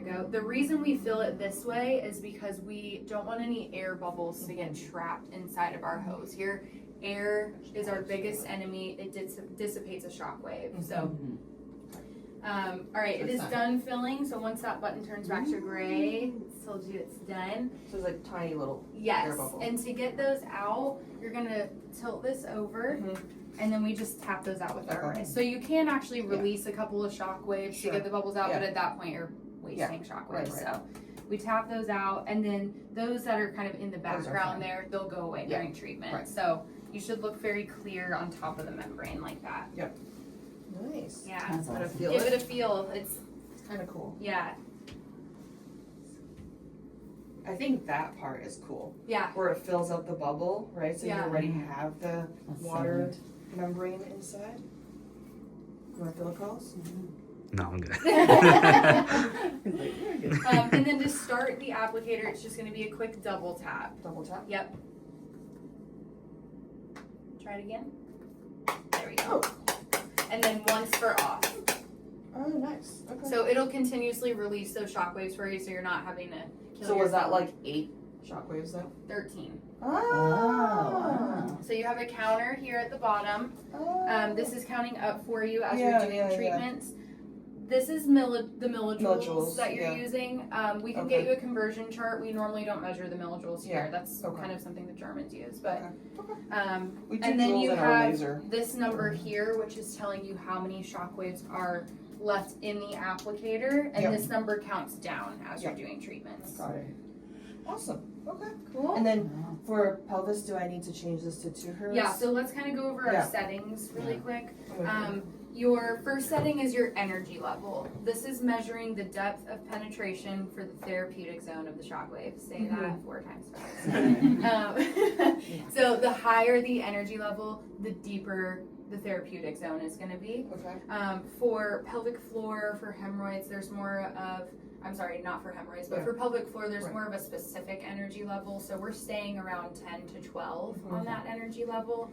go. The reason we fill it this way is because we don't want any air bubbles to get trapped inside of our hose here. Air is our biggest enemy. It dissipates a shockwave. So, all right, it is done filling. So once that button turns back to gray, it tells you it's done. So it's like tiny little yes. air bubbles. And to get those out, you're gonna tilt this over. And then we just tap those out with our wrist. So you can actually release a couple of shock waves to get the bubbles out, but at that point you're wasting shock waves. Right. So we tap those out, and then those that are kind of in the background there, they'll go away during treatment. Right. So you should look very clear on top of the membrane like that. Yep. Nice. Yeah. That's awesome. Give it a feel. It's kind of cool. Yeah. I think that part is cool. Yeah. Where it fills up the bubble, right? So you already have the water membrane inside. You want to feel it, Carlos? No, I'm good. And then to start the applicator, it's just going to be a quick double tap. Double tap? Yep. Try it again. There we go. And then once for off. Oh, nice. Okay. So it'll continuously release those shock waves for you, so you're not having to kill So was that yourself. like 8 shock waves though? 13. Oh. Wow. So you have a counter here at the bottom. This is counting up for you as Yeah, you're doing yeah, treatments. This is the millijoules that you're using. We can get you a conversion chart. We normally don't measure the millijoules here. That's kind of something the Germans use. But we do and then joules you in our have laser. this number here, which is telling you how many shock waves are left in the applicator, and this number counts down as you're doing treatments. Got it. Awesome. Okay. Cool. And then for pelvis, do I need to change this to 2 hertz? Yeah, so let's kind of go over our settings really quick. Okay. Your first setting is your energy level. This is measuring the depth of penetration for the therapeutic zone of the shockwave. Say that 4 times fast. So the higher the energy level, the deeper the therapeutic zone is going to be. Okay. For pelvic floor, for hemorrhoids, there's more of, I'm sorry, not for hemorrhoids, but for pelvic floor, there's more of a specific energy level. So we're staying around 10 to 12 on that energy level.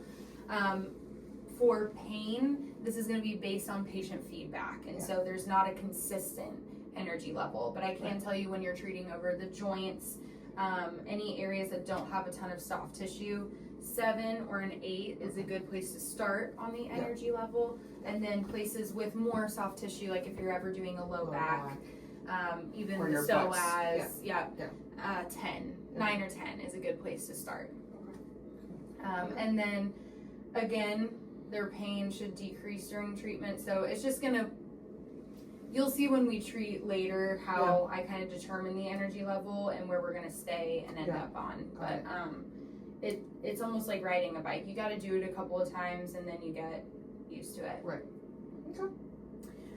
For pain, this is going to be based on patient feedback, and so there's not a consistent energy level, but I can tell you when you're treating over the joints, any areas that don't have a ton of soft tissue, 7 or an 8 is a good place to start on the energy level, and then places with more soft tissue, like if you're ever doing a low back, even Or the your psoas, butts. 10, 9 or 10 is a good place to start. And then again, their pain should decrease during treatment. So it's just gonna, you'll see when we treat later how I kind of determine the energy level and where we're gonna stay and end up on. But it's almost like riding a bike. You gotta do it a couple of times and then you get used to it. Right. Okay.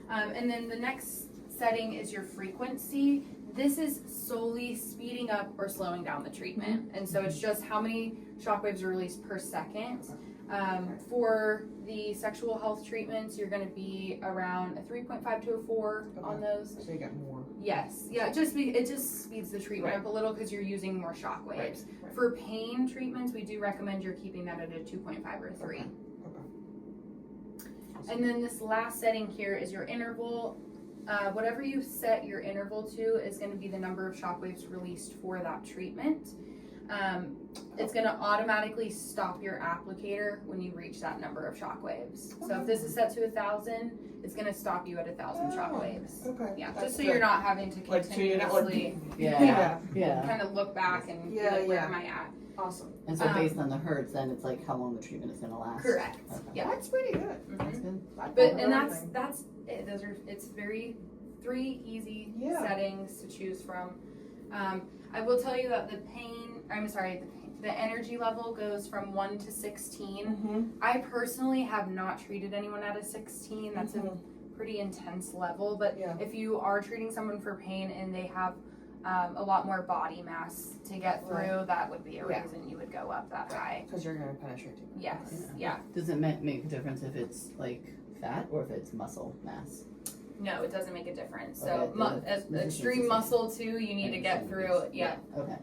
And then the next setting is your frequency. This is solely speeding up or slowing down the treatment. And so it's just how many shockwaves are released per second. For the sexual health treatments, you're going to be around a 3.5 to a 4 on those. So you get more. Yes, yeah, it just speeds the treatment up a little because you're using more shock waves. Right. For pain treatments, we do recommend you're keeping that at a 2.5 or 3. Okay. And then this last setting here is your interval. Whatever you set your interval to is going to be the number of shock waves released for that treatment. It's going to automatically stop your applicator when you reach that number of shock waves. So if this is set to 1,000, it's going to stop you at 1,000 shock waves. Okay. Yeah, That's just so good. you're not having to continuously kind of look back and be like, where am I at? Awesome. And so based on the hertz, then it's like how long the treatment is going to last. Correct. Okay. Yeah. That's pretty good. That's good. That's it. It's very 3 easy settings to choose from. I will tell you that the energy level goes from 1 to 16. I personally have not treated anyone at a 16. That's a pretty intense level. But if you are treating someone for pain and they have a lot more body mass to get through, that would be a reason you would go up that high. Because you're going to penetrate deeper. Yes. Yeah. Does it make a difference if it's like fat or if it's muscle mass? No, it doesn't make a difference. Okay, So extreme muscle too, you need to get through. Yeah. Okay.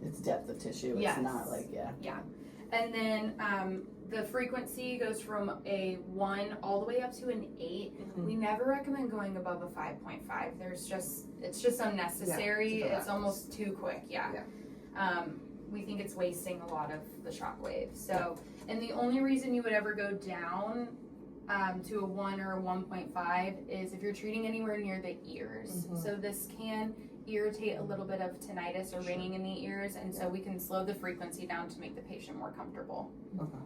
It's depth of tissue. It's not like Yeah. And then the frequency goes from a 1 all the way up to an 8. Mhm. We never recommend going above a 5.5. It's just unnecessary. Yeah, it's almost too quick. Yeah. We think it's wasting a lot of the shock wave. So, and the only reason you would ever go down to a 1 or a 1.5 is if you're treating anywhere near the ears. Mhm. So this can irritate a little bit of tinnitus or ringing in the ears, and so we can slow the frequency down to make the patient more comfortable. Okay.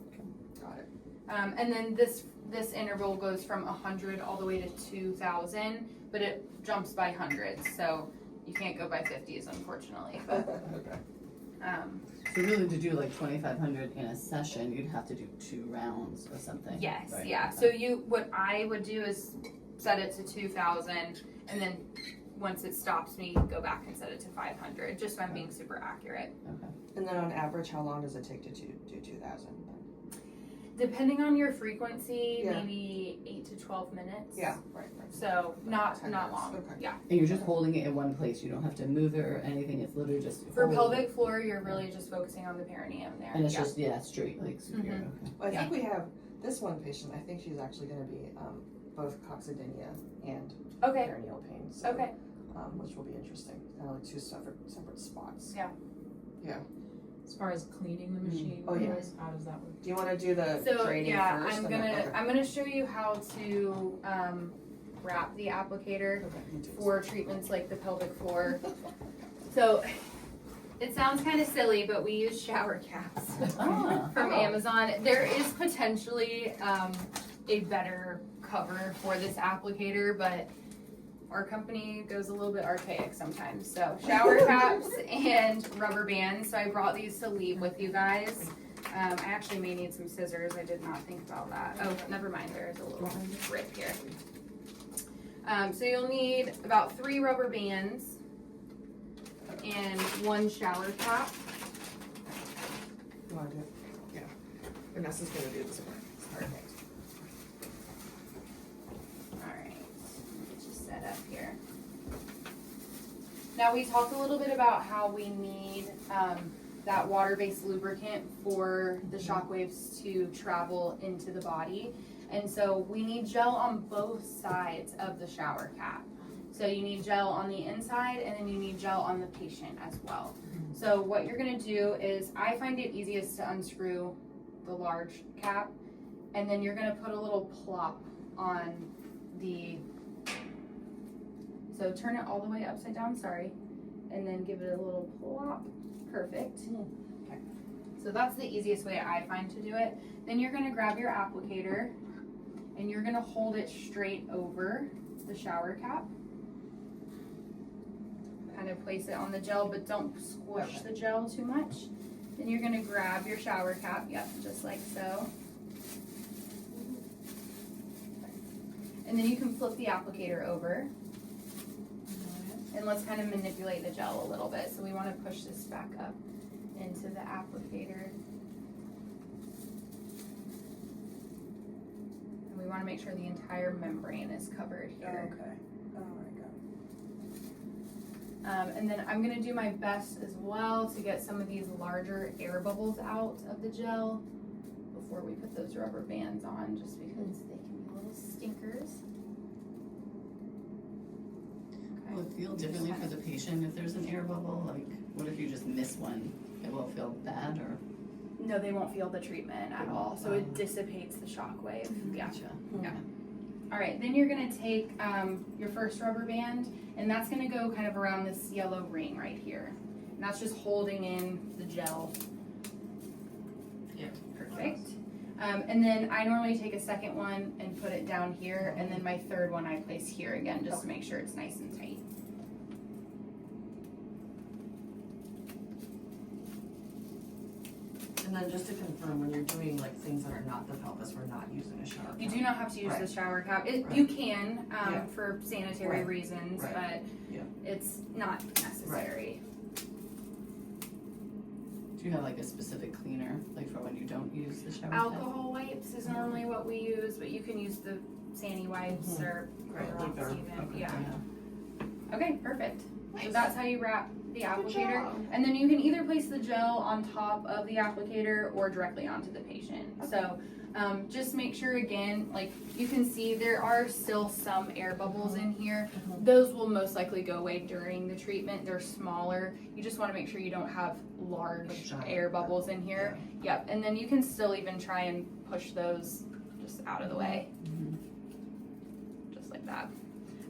Got it. And then this interval goes from 100 all the way to 2,000, but it jumps by hundreds, so you can't go by 50s, unfortunately. But, Okay. So really to do like 2,500 in a session, you'd have to do 2 rounds or something. yes, right? yeah. Okay. So what I would do is set it to 2,000, and then once it stops me, go back and set it to 500, just so I'm being super accurate. Okay. And then on average, how long does it take to do 2,000? Depending on your frequency, Yeah. maybe 8 to 12 minutes. Yeah, right. So not 10 not minutes, long. okay. Yeah. And you're just holding it in one place. You don't have to move it or anything. It's literally just For hold. pelvic floor, you're really just focusing on the perineum there. And it's yeah. just straight like superior. Mhm. Okay. Well, I Yeah. think we have this one patient. I think she's actually going to be both coccydynia and Okay. perineal pain. So, Okay. which will be interesting. Kind of like 2 separate spots. Yeah. Yeah. As far as cleaning the machine Oh, yeah. goes, how does that work? Do you want to do the So draining yeah, first? I'm and then- okay. gonna show you how to wrap the applicator Okay, you do. for treatments like the pelvic floor. So it sounds kind of silly, but we use shower caps Ah. from Oh. Amazon. There is potentially a better cover for this applicator, but our company goes a little bit archaic sometimes. So shower caps and rubber bands. So I brought these to leave with you guys. I actually may need some scissors. I did not think about that. Oh, never mind. There's a little rip here. So you'll need about 3 rubber bands and 1 shower cap. You want to do it? Yeah. Vanessa's going to do this one. Perfect. Alright, get you set up here. Now we talked a little bit about how we need that water-based lubricant for the shock waves to travel into the body. And so we need gel on both sides of the shower cap. So you need gel on the inside and then you need gel on the patient as well. So what you're gonna do is, I find it easiest to unscrew the large cap, and then you're gonna put a little plop on so turn it all the way upside down, sorry, and then give it a little plop. Perfect. Okay. So that's the easiest way I find to do it. Then you're gonna grab your applicator and you're gonna hold it straight over the shower cap. Kind of place it on the gel, but don't squish the gel too much. Then you're gonna grab your shower cap, yep, just like so. And then you can flip the applicator over. And let's kind of manipulate the gel a little bit. So we want to push this back up into the applicator. And we want to make sure the entire membrane is covered here. Okay. Alright, got it. And then I'm going to do my best as well to get some of these larger air bubbles out of the gel before we put those rubber bands on, just because they can be little stinkers. Will it feel differently for the patient if there's an air bubble? Like, what if you just miss one? It will feel bad or? No, they won't feel the treatment at all, so it dissipates the shock wave. Yeah. Gotcha. Yeah. All right, then you're gonna take your first rubber band, and that's gonna go kind of around this yellow ring right here. And that's just holding in the gel. Yeah. Perfect. And then I normally take a second one and put it down here, and then my third one I place here again, just to make sure it's nice and tight. And then just to confirm, when you're doing like things that are not the pelvis, we're not using a shower. You cap. do not have to use the Right. shower cap. You Right. can Yeah. for sanitary Right. reasons, Right. but Yeah. it's not necessary. Do you have like a specific cleaner, like for when you don't use the shower? Alcohol wipes is normally what we use, but you can use the Sani wipes or Right, Clorox like they're- even. okay. Yeah. Yeah. Okay, perfect. So that's how you wrap the applicator. job. And then you can either place the gel on top of the applicator or directly onto the patient. So just make sure, again, like you can see there are still some air bubbles in here. Those will most likely go away during the treatment. They're smaller. You just want to make sure you don't have large air bubbles in here. Yep, and then you can still even try and push those just out of the way. Just like that.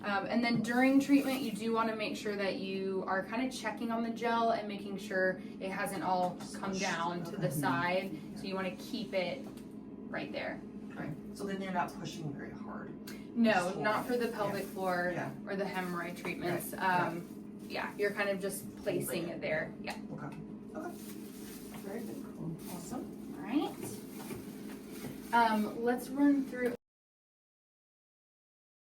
And then during treatment, you do want to make sure that you are kind of checking on the gel and making sure it hasn't all come down to the side. So you want to keep it right there. Okay. So then you're not pushing very hard. No, not for the pelvic floor or the hemorrhoid treatments. Right. Yeah, you're kind of just placing it there. Yeah. Okay. Okay. Very good. Awesome. All right. Let's run through